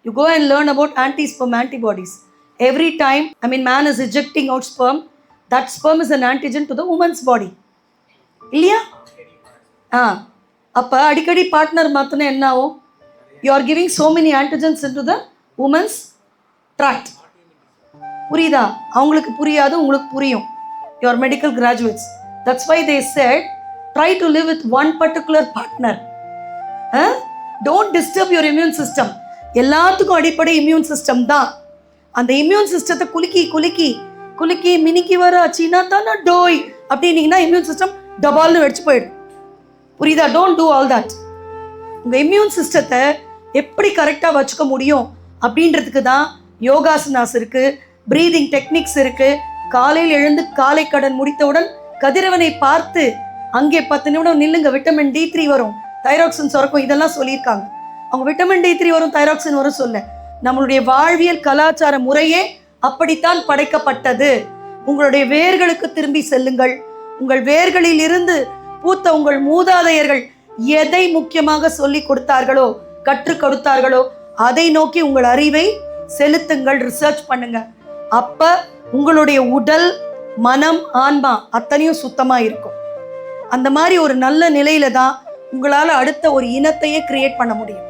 You go and learn about anti-sperm antibodies. Every time, man is ejecting out sperm, that sperm is an antigen to the woman's body. இல்லையா? அப்போ அடிக்கடி partner மாற்றினா என்ன ஆகும்? You are giving so many antigens into the woman's tract. புரியுதா? அவங்களுக்கு புரியாது, உங்களுக்கு புரியும். You are medical graduates. That's why they said, try to live with one particular partner. Don't disturb your immune system. எல்லாத்துக்கும் அடிப்படை இம்யூன் சிஸ்டம் தான். அந்த immune சிஸ்டத்தை குலுக்கி மினிக்கி வர சீனா தானே டோய் அப்படின்னீங்கன்னா இம்யூன் சிஸ்டம் டபால்னு வெடிச்சு போயிடும். புரியுதா? Don't do all that. உங்கள் இம்யூன் சிஸ்டத்தை எப்படி கரெக்டாக வச்சுக்க முடியும் அப்படின்றதுக்கு தான் யோகாசனாஸ் இருக்குது, ப்ரீதிங் டெக்னிக்ஸ் இருக்குது. காலையில் எழுந்து காலை கடன் முடித்தவுடன் கதிரவனை பார்த்து அங்கே 10 நிமிடம் நில்லுங்க, விட்டமின் D3 வரும், தைராக்சின் சுரக்கும், இதெல்லாம் சொல்லியிருக்காங்க. அவங்க விட்டமின் D3 வரும், தைராக்சின் வரும் சொல்ல. நம்மளுடைய வாழ்வியல் கலாச்சார முறையே அப்படித்தான் படைக்கப்பட்டது. உங்களுடைய வேர்களுக்கு திரும்பி செல்லுங்கள். உங்கள் வேர்களில் இருந்து பூத்த உங்கள் மூதாதையர்கள் எதை முக்கியமாக சொல்லி கொடுத்தார்களோ, கற்றுக் கொடுத்தார்களோ, அதை நோக்கி உங்கள் அறிவை செலுத்துங்கள், ரிசர்ச் பண்ணுங்க. அப்ப உங்களுடைய உடல், மனம், ஆன்மா அத்தனையும் சுத்தமா இருக்கும். அந்த மாதிரி ஒரு நல்ல நிலையில தான் உங்களால அடுத்த ஒரு இனத்தையே கிரியேட் பண்ண முடியும்.